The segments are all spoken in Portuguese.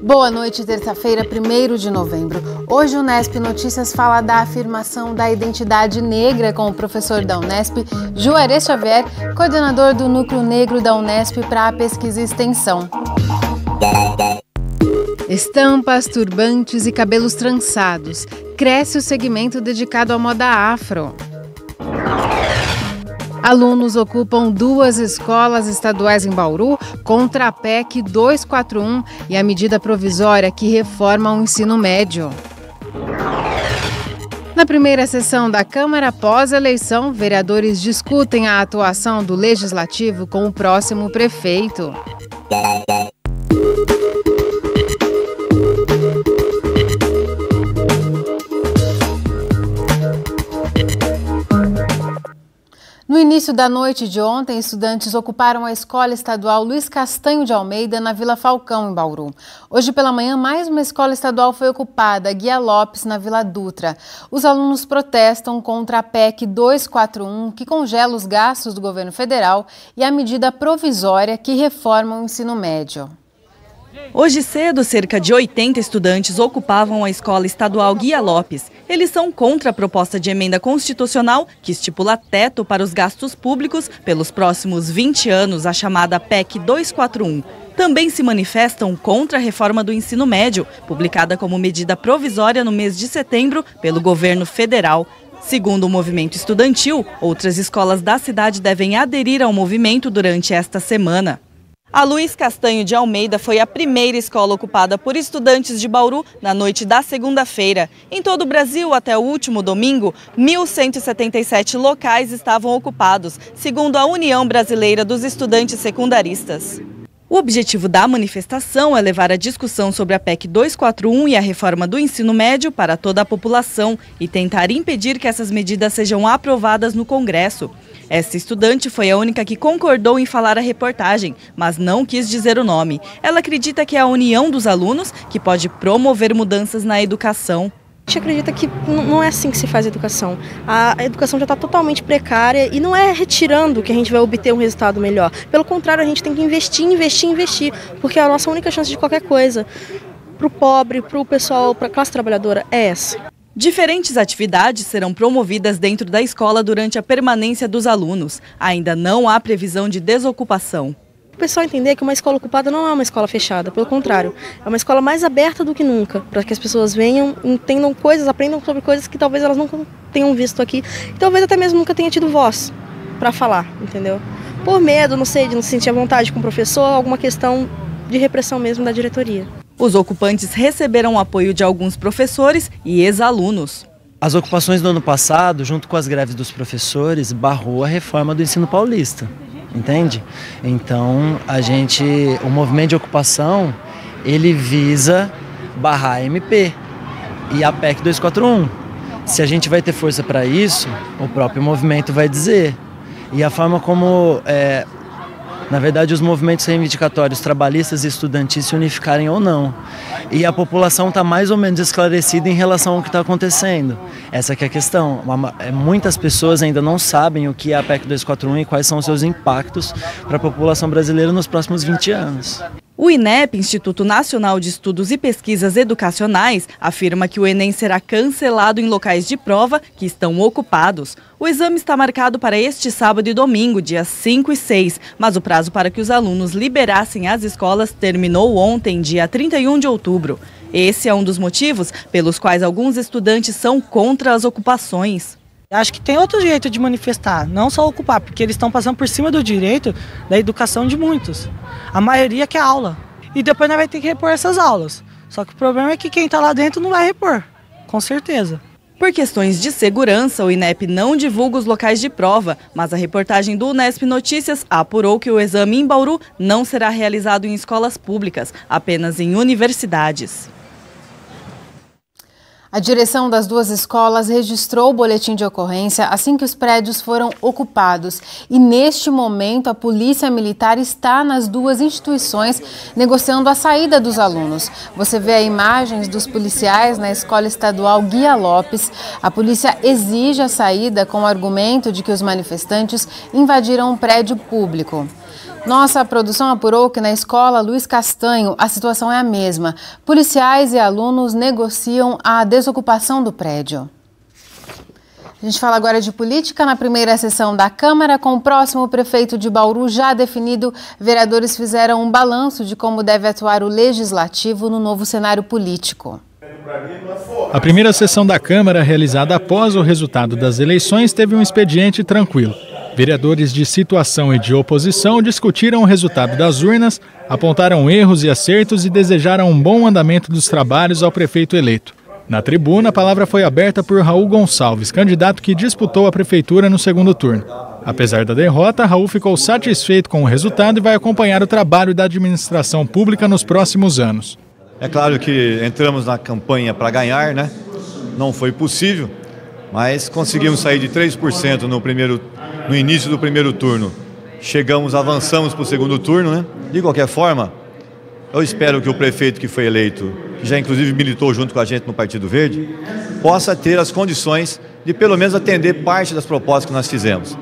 Boa noite, terça-feira, 1º de novembro. Hoje o Unesp Notícias fala da afirmação da identidade negra com o professor da Unesp, Juarez Xavier, coordenador do Núcleo Negro da Unesp para a Pesquisa e Extensão. Estampas, turbantes e cabelos trançados. Cresce o segmento dedicado à moda afro. Alunos ocupam 2 escolas estaduais em Bauru contra a PEC 241 e a medida provisória que reforma o ensino médio. Na primeira sessão da Câmara pós-eleição, vereadores discutem a atuação do Legislativo com o próximo prefeito. No início da noite de ontem, estudantes ocuparam a Escola Estadual Luiz Castanho de Almeida, na Vila Falcão, em Bauru. Hoje pela manhã, mais uma escola estadual foi ocupada, a Guia Lopes, na Vila Dutra. Os alunos protestam contra a PEC 241, que congela os gastos do governo federal, e a medida provisória que reforma o ensino médio. Hoje cedo, cerca de 80 estudantes ocupavam a Escola Estadual Guia Lopes. Eles são contra a proposta de emenda constitucional que estipula teto para os gastos públicos pelos próximos 20 anos, a chamada PEC 241. Também se manifestam contra a reforma do ensino médio, publicada como medida provisória no mês de setembro pelo governo federal. Segundo o movimento estudantil, outras escolas da cidade devem aderir ao movimento durante esta semana. A Luiz Castanho de Almeida foi a primeira escola ocupada por estudantes de Bauru na noite da segunda-feira. Em todo o Brasil, até o último domingo, 1.177 locais estavam ocupados, segundo a União Brasileira dos Estudantes Secundaristas. O objetivo da manifestação é levar a discussão sobre a PEC 241 e a reforma do ensino médio para toda a população e tentar impedir que essas medidas sejam aprovadas no Congresso. Essa estudante foi a única que concordou em falar a reportagem, mas não quis dizer o nome. Ela acredita que é a união dos alunos que pode promover mudanças na educação. A gente acredita que não é assim que se faz a educação. A educação já está totalmente precária e não é retirando que a gente vai obter um resultado melhor. Pelo contrário, a gente tem que investir, porque a nossa única chance de qualquer coisa para o pobre, para o pessoal, para a classe trabalhadora é essa. Diferentes atividades serão promovidas dentro da escola durante a permanência dos alunos. Ainda não há previsão de desocupação. O pessoal entender que uma escola ocupada não é uma escola fechada, pelo contrário, é uma escola mais aberta do que nunca, para que as pessoas venham, entendam coisas, aprendam sobre coisas que talvez elas nunca tenham visto aqui, e talvez até mesmo nunca tenham tido voz para falar, entendeu? Por medo, não sei, de não se sentir à vontade com o professor, alguma questão de repressão mesmo da diretoria. Os ocupantes receberam o apoio de alguns professores e ex-alunos. As ocupações do ano passado, junto com as greves dos professores, barrou a reforma do ensino paulista, entende? Então, o movimento de ocupação, ele visa barrar a MP e a PEC 241. Se a gente vai ter força para isso, o próprio movimento vai dizer. E a forma como na verdade, os movimentos reivindicatórios trabalhistas e estudantis se unificarem ou não. E a população está mais ou menos esclarecida em relação ao que está acontecendo. Essa que é a questão. Muitas pessoas ainda não sabem o que é a PEC 241 e quais são os seus impactos para a população brasileira nos próximos 20 anos. O INEP, Instituto Nacional de Estudos e Pesquisas Educacionais, afirma que o Enem será cancelado em locais de prova que estão ocupados. O exame está marcado para este sábado e domingo, dias 5 e 6, mas o prazo para que os alunos liberassem as escolas terminou ontem, dia 31 de outubro. Esse é um dos motivos pelos quais alguns estudantes são contra as ocupações. Acho que tem outro jeito de manifestar, não só ocupar, porque eles estão passando por cima do direito da educação de muitos. A maioria quer aula. E depois nós vamos ter que repor essas aulas. Só que o problema é que quem está lá dentro não vai repor, com certeza. Por questões de segurança, o INEP não divulga os locais de prova, mas a reportagem do Unesp Notícias apurou que o exame em Bauru não será realizado em escolas públicas, apenas em universidades. A direção das 2 escolas registrou o boletim de ocorrência assim que os prédios foram ocupados. E neste momento a Polícia Militar está nas 2 instituições negociando a saída dos alunos. Você vê aí imagens dos policiais na Escola Estadual Guia Lopes. A polícia exige a saída com o argumento de que os manifestantes invadiram um prédio público. Nossa produção apurou que na escola Luiz Castanho a situação é a mesma. Policiais e alunos negociam a desocupação do prédio. A gente fala agora de política. Na primeira sessão da Câmara, com o próximo prefeito de Bauru já definido, vereadores fizeram um balanço de como deve atuar o Legislativo no novo cenário político. A primeira sessão da Câmara, realizada após o resultado das eleições, teve um expediente tranquilo. Vereadores de situação e de oposição discutiram o resultado das urnas, apontaram erros e acertos e desejaram um bom andamento dos trabalhos ao prefeito eleito. Na tribuna, a palavra foi aberta por Raul Gonçalves, candidato que disputou a prefeitura no segundo turno. Apesar da derrota, Raul ficou satisfeito com o resultado e vai acompanhar o trabalho da administração pública nos próximos anos. É claro que entramos na campanha para ganhar, né? Não foi possível, mas conseguimos sair de 3% no início do primeiro turno. Avançamos para o segundo turno, né? De qualquer forma, eu espero que o prefeito que foi eleito, que já inclusive militou junto com a gente no Partido Verde, possa ter as condições de pelo menos atender parte das propostas que nós fizemos.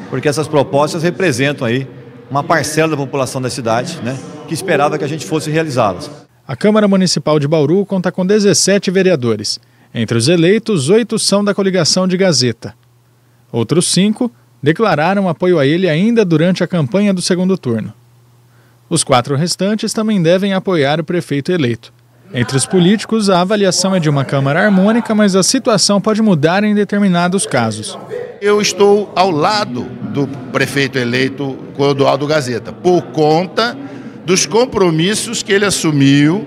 Porque essas propostas representam aí uma parcela da população da cidade, né, que esperava que a gente fosse realizá-las. A Câmara Municipal de Bauru conta com 17 vereadores. Entre os eleitos, 8 são da coligação de Gazeta. Outros 5 declararam apoio a ele ainda durante a campanha do segundo turno. Os 4 restantes também devem apoiar o prefeito eleito. Entre os políticos, a avaliação é de uma Câmara harmônica, mas a situação pode mudar em determinados casos. Eu estou ao lado do prefeito eleito Clodoaldo Gazeta, por conta dos compromissos que ele assumiu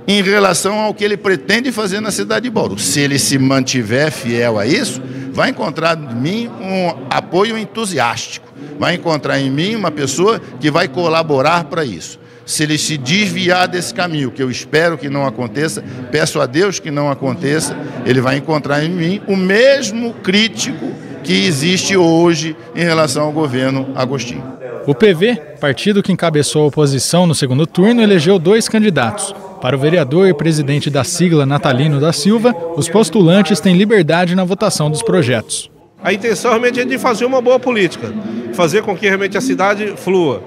em relação ao que ele pretende fazer na cidade de Bauru. Se ele se mantiver fiel a isso, vai encontrar em mim um apoio entusiástico, vai encontrar em mim uma pessoa que vai colaborar para isso. Se ele se desviar desse caminho, que eu espero que não aconteça, peço a Deus que não aconteça, ele vai encontrar em mim o mesmo crítico que existe hoje em relação ao governo Agostinho. O PV, partido que encabeçou a oposição no segundo turno, elegeu 2 candidatos. Para o vereador e presidente da sigla Natalino da Silva, os postulantes têm liberdade na votação dos projetos. A intenção realmente é de fazer uma boa política, fazer com que realmente a cidade flua.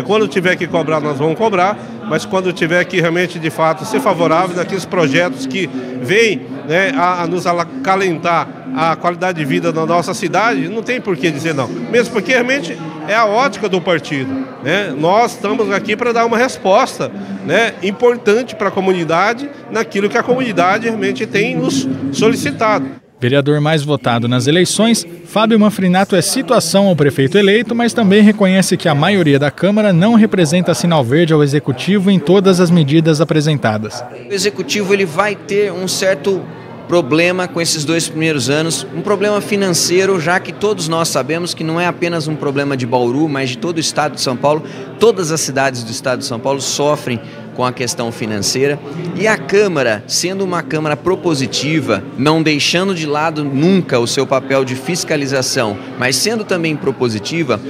Quando tiver que cobrar, nós vamos cobrar, mas quando tiver que realmente, de fato, ser favorável naqueles projetos que vêm, né, a nos acalentar a qualidade de vida da nossa cidade, não tem por que dizer não. Mesmo porque realmente é a ótica do partido, né? Nós estamos aqui para dar uma resposta, né, importante para a comunidade, naquilo que a comunidade realmente tem nos solicitado. Vereador mais votado nas eleições, Fábio Manfrinato é situação ao prefeito eleito, mas também reconhece que a maioria da Câmara não representa sinal verde ao Executivo em todas as medidas apresentadas. O Executivo ele vai ter um certo problema com esses 2 primeiros anos, um problema financeiro, já que todos nós sabemos que não é apenas um problema de Bauru, mas de todo o estado de São Paulo. Todas as cidades do estado de São Paulo sofrem com a questão financeira, e a Câmara, sendo uma Câmara propositiva, não deixando de lado nunca o seu papel de fiscalização, mas sendo também propositiva,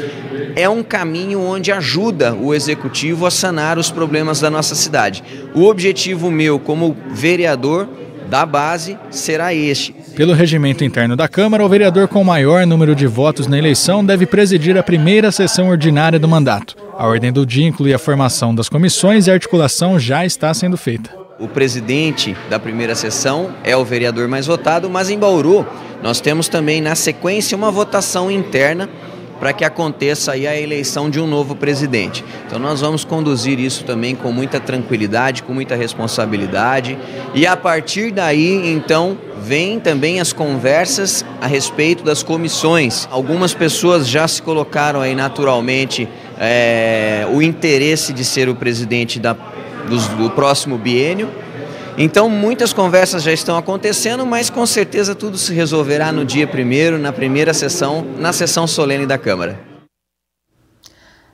é um caminho onde ajuda o Executivo a sanar os problemas da nossa cidade. O objetivo meu como vereador da base será este. Pelo regimento interno da Câmara, o vereador com maior número de votos na eleição deve presidir a primeira sessão ordinária do mandato. A ordem do dia inclui a formação das comissões e a articulação já está sendo feita. O presidente da primeira sessão é o vereador mais votado, mas em Bauru nós temos também na sequência uma votação interna para que aconteça aí a eleição de um novo presidente. Então nós vamos conduzir isso também com muita tranquilidade, com muita responsabilidade, e a partir daí então vem também as conversas a respeito das comissões. Algumas pessoas já se colocaram aí naturalmente o interesse de ser o presidente do próximo biênio. Então muitas conversas já estão acontecendo, mas com certeza tudo se resolverá no dia 1º, na primeira sessão, na sessão solene da Câmara.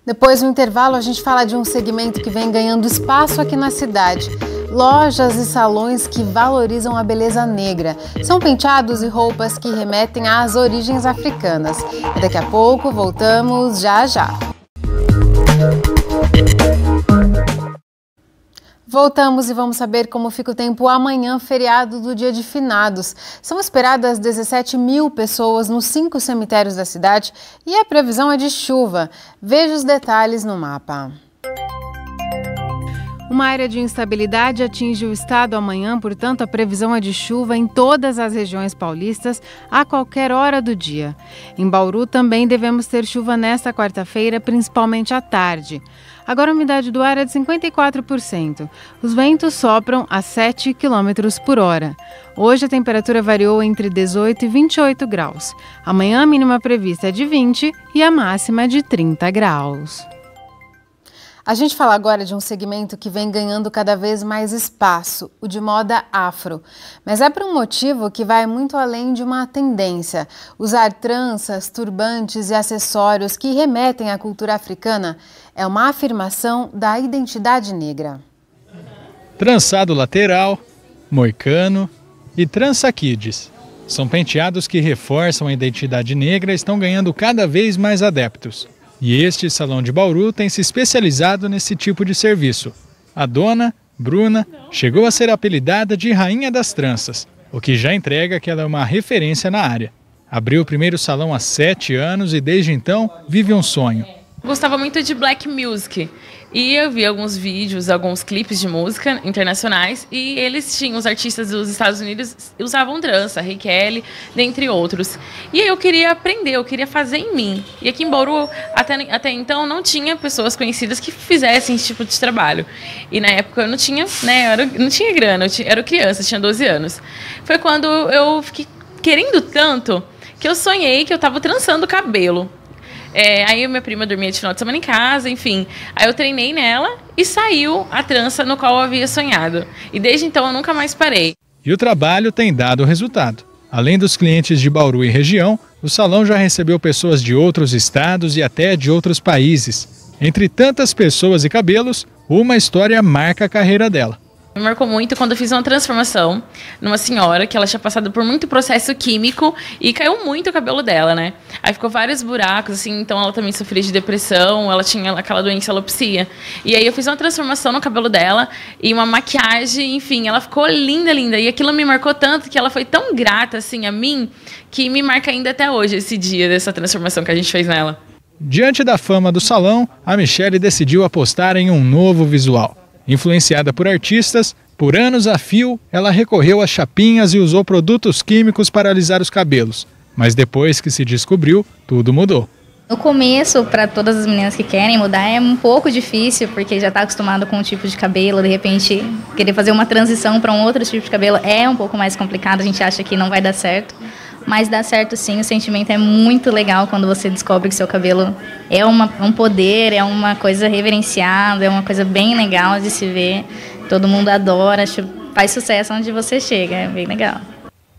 Depois do intervalo, a gente fala de um segmento que vem ganhando espaço aqui na cidade. Lojas e salões que valorizam a beleza negra. São penteados e roupas que remetem às origens africanas. E daqui a pouco voltamos já. Voltamos e vamos saber como fica o tempo amanhã, feriado do Dia de Finados. São esperadas 17 mil pessoas nos 5 cemitérios da cidade e a previsão é de chuva. Veja os detalhes no mapa. Uma área de instabilidade atinge o estado amanhã, portanto, a previsão é de chuva em todas as regiões paulistas a qualquer hora do dia. Em Bauru também devemos ter chuva nesta quarta-feira, principalmente à tarde. Agora a umidade do ar é de 54%. Os ventos sopram a 7 km por hora. Hoje a temperatura variou entre 18 e 28 graus. Amanhã a mínima prevista é de 20 e a máxima de 30 graus. A gente fala agora de um segmento que vem ganhando cada vez mais espaço, o de moda afro. Mas é por um motivo que vai muito além de uma tendência. Usar tranças, turbantes e acessórios que remetem à cultura africana é uma afirmação da identidade negra. Trançado lateral, moicano e trança kids. São penteados que reforçam a identidade negra e estão ganhando cada vez mais adeptos. E este Salão de Bauru tem se especializado nesse tipo de serviço. A dona, Bruna, chegou a ser apelidada de Rainha das Tranças, o que já entrega que ela é uma referência na área. Abriu o primeiro salão há 7 anos e desde então vive um sonho. Gostava muito de black music e eu vi alguns vídeos, alguns clipes de música internacionais e eles tinham, os artistas dos Estados Unidos usavam trança, Ray Kelly, dentre outros. E aí eu queria aprender, eu queria fazer em mim. E aqui em Bauru, até então, não tinha pessoas conhecidas que fizessem esse tipo de trabalho. E na época eu não tinha, não tinha grana, eu era criança, tinha 12 anos. Foi quando eu fiquei querendo tanto que eu sonhei que eu estava trançando o cabelo. Aí minha prima dormia de final de semana em casa, enfim. Aí eu treinei nela e saiu a trança no qual eu havia sonhado. E desde então eu nunca mais parei. E o trabalho tem dado resultado. Além dos clientes de Bauru e região, o salão já recebeu pessoas de outros estados e até de outros países. Entre tantas pessoas e cabelos, uma história marca a carreira dela. Me marcou muito quando eu fiz uma transformação numa senhora que ela tinha passado por muito processo químico e caiu muito o cabelo dela, né? Aí ficou vários buracos, assim, então ela também sofria de depressão, ela tinha aquela doença alopecia. E aí eu fiz uma transformação no cabelo dela e uma maquiagem, enfim, ela ficou linda, linda. E aquilo me marcou tanto que ela foi tão grata, assim, a mim, que me marca ainda até hoje esse dia dessa transformação que a gente fez nela. Diante da fama do salão, a Michele decidiu apostar em um novo visual. Influenciada por artistas, por anos a fio, ela recorreu a chapinhas e usou produtos químicos para alisar os cabelos. Mas depois que se descobriu, tudo mudou. No começo, para todas as meninas que querem mudar, é um pouco difícil, porque já está acostumado com um tipo de cabelo, de repente querer fazer uma transição para um outro tipo de cabelo é um pouco mais complicado, a gente acha que não vai dar certo. Mas dá certo sim, o sentimento é muito legal quando você descobre que seu cabelo é um poder, é uma coisa reverenciada, é uma coisa bem legal de se ver. Todo mundo adora, faz sucesso onde você chega, é bem legal.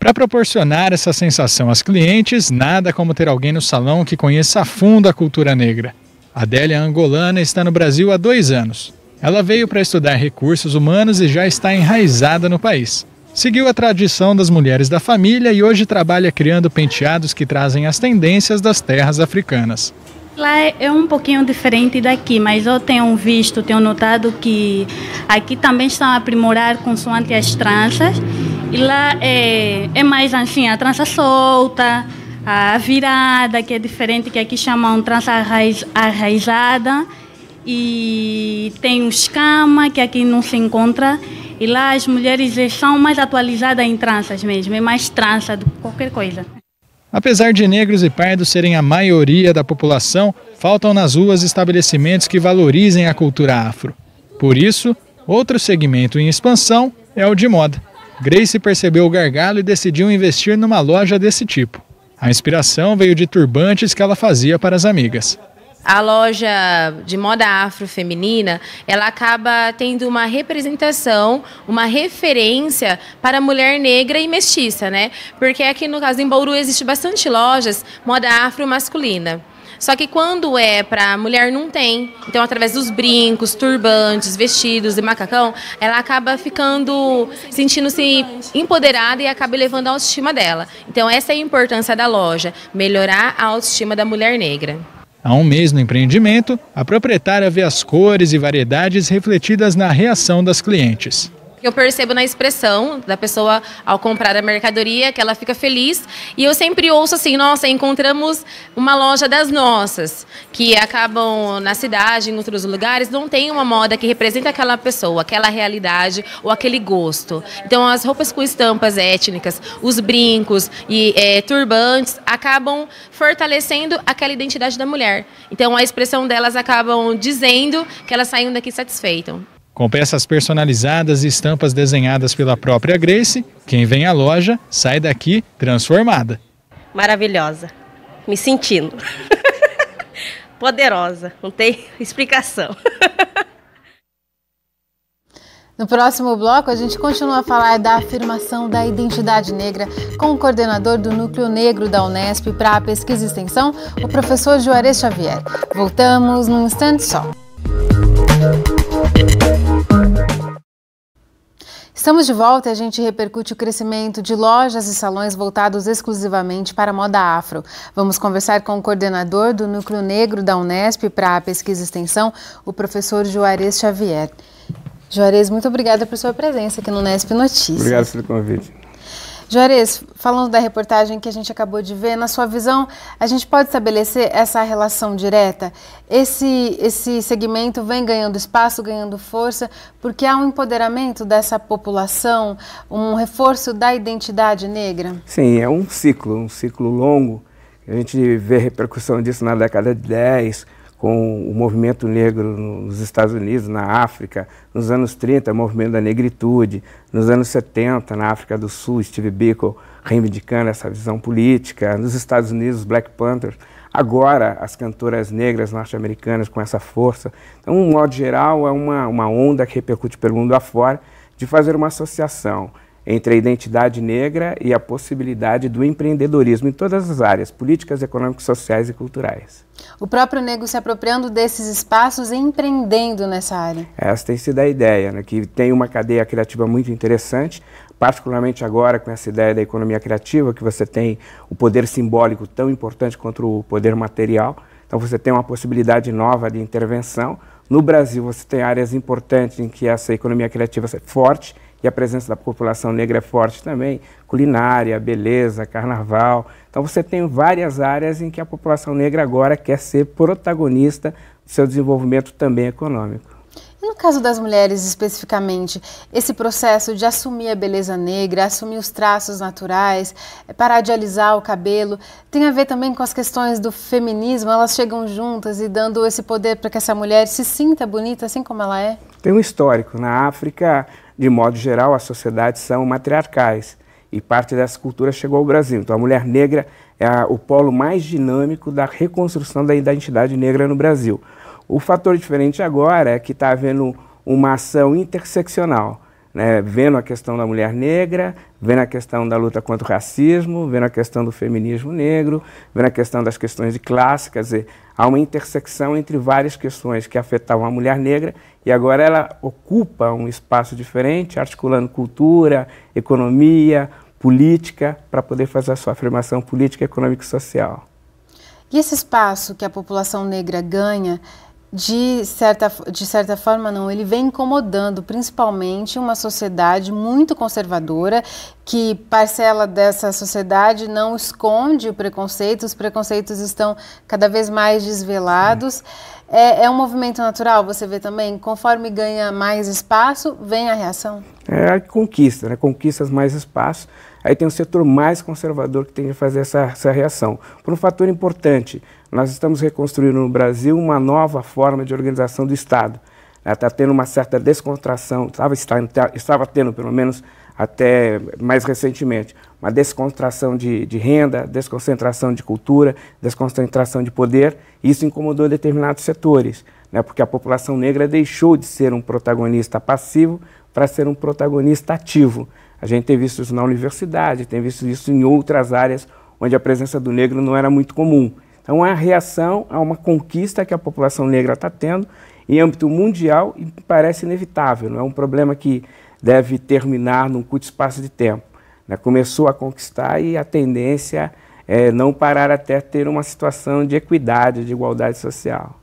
Para proporcionar essa sensação às clientes, nada como ter alguém no salão que conheça a fundo a cultura negra. A Adélia Angolana está no Brasil há 2 anos. Ela veio para estudar recursos humanos e já está enraizada no país. Seguiu a tradição das mulheres da família e hoje trabalha criando penteados que trazem as tendências das terras africanas. Lá é um pouquinho diferente daqui, mas eu tenho notado que aqui também estão a aprimorar consoante as tranças. E lá é mais assim, a trança solta, a virada, que é diferente, que aqui chamam trança arraizada. E tem o escama, que aqui não se encontra. E lá as mulheres são mais atualizadas em tranças mesmo, é mais trança do que qualquer coisa. Apesar de negros e pardos serem a maioria da população, faltam nas ruas estabelecimentos que valorizem a cultura afro. Por isso, outro segmento em expansão é o de moda. Grace percebeu o gargalo e decidiu investir numa loja desse tipo. A inspiração veio de turbantes que ela fazia para as amigas. A loja de moda afro-feminina, ela acaba tendo uma representação, uma referência para a mulher negra e mestiça, né? Porque aqui no caso em Bauru existe bastante lojas moda afro-masculina. Só que quando é para mulher não tem. Então, através dos brincos, turbantes, vestidos e macacão, ela acaba sentindo-se empoderada e acaba elevando a autoestima dela. Então, essa é a importância da loja, melhorar a autoestima da mulher negra. Há um mês no empreendimento, a proprietária vê as cores e variedades refletidas na reação das clientes. Eu percebo na expressão da pessoa ao comprar a mercadoria que ela fica feliz, e eu sempre ouço assim: nossa, encontramos uma loja das nossas, que acabam na cidade, em outros lugares, não tem uma moda que representa aquela pessoa, aquela realidade ou aquele gosto. Então as roupas com estampas étnicas, os brincos e turbantes acabam fortalecendo aquela identidade da mulher. Então a expressão delas acabam dizendo que elas saem daqui satisfeitas. Com peças personalizadas e estampas desenhadas pela própria Grace, quem vem à loja sai daqui transformada. Maravilhosa, me sentindo poderosa, não tem explicação. No próximo bloco, a gente continua a falar da afirmação da identidade negra com o coordenador do Núcleo Negro da Unesp para a Pesquisa e Extensão, o professor Juarez Xavier. Voltamos num instante só. Estamos de volta e a gente repercute o crescimento de lojas e salões voltados exclusivamente para a moda afro. Vamos conversar com o coordenador do Núcleo Negro da Unesp para a Pesquisa e Extensão, o professor Juarez Xavier. Juarez, muito obrigada por sua presença aqui no Unesp Notícias. Obrigado pelo convite. Juarez, falando da reportagem que a gente acabou de ver, na sua visão, a gente pode estabelecer essa relação direta? Esse segmento vem ganhando espaço, ganhando força, porque há um empoderamento dessa população, um reforço da identidade negra? Sim, é um ciclo longo. A gente vê repercussão disso na década de 10, com o movimento negro nos Estados Unidos, na África, nos anos 30, o movimento da negritude, nos anos 70, na África do Sul, Steve Biko reivindicando essa visão política, nos Estados Unidos, os Black Panthers, agora as cantoras negras norte-americanas com essa força. Então, de um modo geral, é uma onda que repercute pelo mundo afora de fazer uma associação entre a identidade negra e a possibilidade do empreendedorismo em todas as áreas, políticas, econômicas, sociais e culturais. O próprio negro se apropriando desses espaços e empreendendo nessa área. Essa tem sido a ideia, né, que tem uma cadeia criativa muito interessante, particularmente agora com essa ideia da economia criativa, que você tem o poder simbólico tão importante quanto o poder material. Então você tem uma possibilidade nova de intervenção. No Brasil você tem áreas importantes em que essa economia criativa é forte, e a presença da população negra é forte também, culinária, beleza, carnaval. Então você tem várias áreas em que a população negra agora quer ser protagonista do seu desenvolvimento também econômico. E no caso das mulheres especificamente, esse processo de assumir a beleza negra, assumir os traços naturais, parar de alisar o cabelo, tem a ver também com as questões do feminismo? Elas chegam juntas e dando esse poder para que essa mulher se sinta bonita assim como ela é? Tem um histórico. Na África, de modo geral, as sociedades são matriarcais e parte dessa cultura chegou ao Brasil. Então a mulher negra é o polo mais dinâmico da reconstrução da identidade negra no Brasil. O fator diferente agora é que está havendo uma ação interseccional, né? Vendo a questão da mulher negra, vendo a questão da luta contra o racismo, vendo a questão do feminismo negro, vendo a questão das questões de classe, quer dizer, há uma intersecção entre várias questões que afetavam a mulher negra e agora ela ocupa um espaço diferente, articulando cultura, economia, política, para poder fazer a sua afirmação política, econômica e social. E esse espaço que a população negra ganha, de certa forma não, ele vem incomodando principalmente uma sociedade muito conservadora, que parcela dessa sociedade não esconde o preconceito, os preconceitos estão cada vez mais desvelados. É um movimento natural, você vê também, conforme ganha mais espaço, vem a reação? É a conquista, né? Conquistas mais espaço. Aí tem um setor mais conservador que tem que fazer essa reação. Por um fator importante, nós estamos reconstruindo no Brasil uma nova forma de organização do Estado. Está tendo uma certa descontração, estava tendo pelo menos até mais recentemente, uma descontração de renda, desconcentração de cultura, desconcentração de poder, e isso incomodou determinados setores, né, porque a população negra deixou de ser um protagonista passivo para ser um protagonista ativo. A gente tem visto isso na universidade, tem visto isso em outras áreas onde a presença do negro não era muito comum. Então, é uma reação a uma conquista que a população negra está tendo em âmbito mundial e parece inevitável, não é um problema que deve terminar num curto espaço de tempo, né? Começou a conquistar e a tendência não parar até ter uma situação de equidade, de igualdade social.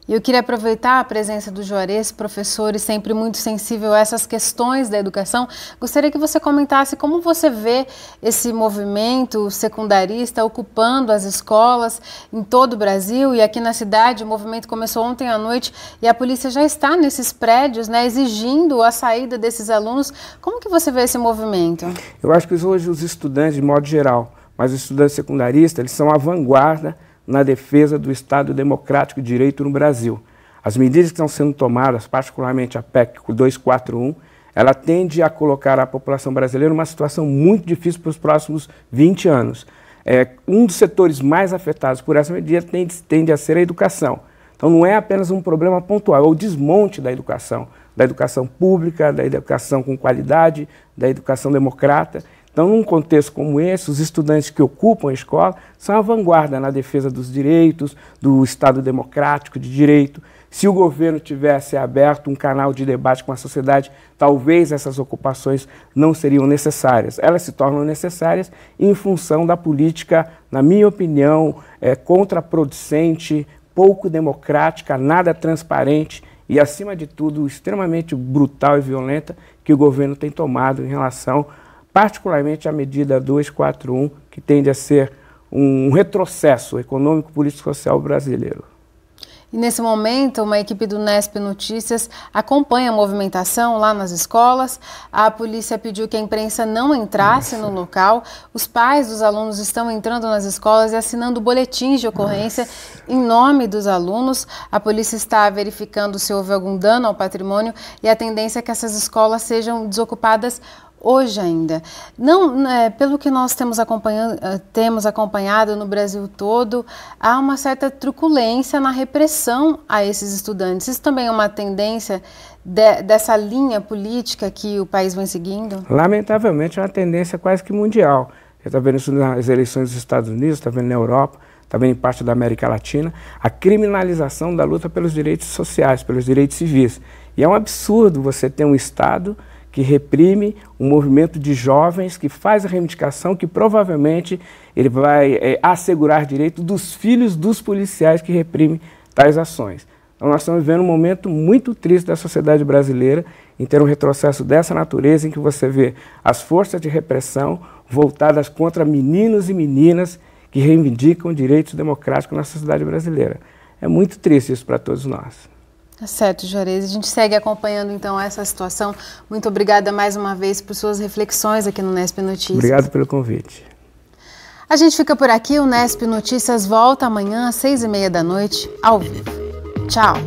E eu queria aproveitar a presença do Juarez, professor e sempre muito sensível a essas questões da educação. Gostaria que você comentasse como você vê esse movimento secundarista ocupando as escolas em todo o Brasil e aqui na cidade. O movimento começou ontem à noite e a polícia já está nesses prédios, né, exigindo a saída desses alunos. Como que você vê esse movimento? Eu acho que hoje os estudantes, de modo geral, mas os estudantes secundaristas, eles são a vanguarda na defesa do Estado Democrático de Direito no Brasil. As medidas que estão sendo tomadas, particularmente a PEC 241, ela tende a colocar a população brasileira numa situação muito difícil para os próximos 20 anos. Um dos setores mais afetados por essa medida tende a ser a educação. Então não é apenas um problema pontual, é o desmonte da educação pública, da educação com qualidade, da educação democrata. Então, num contexto como esse, os estudantes que ocupam a escola são a vanguarda na defesa dos direitos, do Estado democrático de direito. Se o governo tivesse aberto um canal de debate com a sociedade, talvez essas ocupações não seriam necessárias. Elas se tornam necessárias em função da política, na minha opinião, contraproducente, pouco democrática, nada transparente e, acima de tudo, extremamente brutal e violenta que o governo tem tomado em relação particularmente a medida 241, que tende a ser um retrocesso econômico, político e social brasileiro. E nesse momento, uma equipe do Nesp Notícias acompanha a movimentação lá nas escolas. A polícia pediu que a imprensa não entrasse no local. Os pais dos alunos estão entrando nas escolas e assinando boletins de ocorrência em nome dos alunos. A polícia está verificando se houve algum dano ao patrimônio e a tendência é que essas escolas sejam desocupadas hoje ainda. Pelo que nós temos acompanhado no Brasil todo, há uma certa truculência na repressão a esses estudantes. Isso também é uma tendência dessa linha política que o país vem seguindo? Lamentavelmente é uma tendência quase que mundial. Você está vendo isso nas eleições dos Estados Unidos, está vendo na Europa, está vendo em parte da América Latina, a criminalização da luta pelos direitos sociais, pelos direitos civis. E é um absurdo você ter um Estado que reprime um movimento de jovens que faz a reivindicação que provavelmente ele vai assegurar direito dos filhos dos policiais que reprimem tais ações. Então nós estamos vivendo um momento muito triste da sociedade brasileira em ter um retrocesso dessa natureza em que você vê as forças de repressão voltadas contra meninos e meninas que reivindicam direitos democráticos na sociedade brasileira. É muito triste isso para todos nós. Tá certo, Juarez. A gente segue acompanhando então essa situação. Muito obrigada mais uma vez por suas reflexões aqui no Nesp Notícias. Obrigado pelo convite. A gente fica por aqui. O Nesp Notícias volta amanhã às 6h30 da noite, ao vivo. Tchau.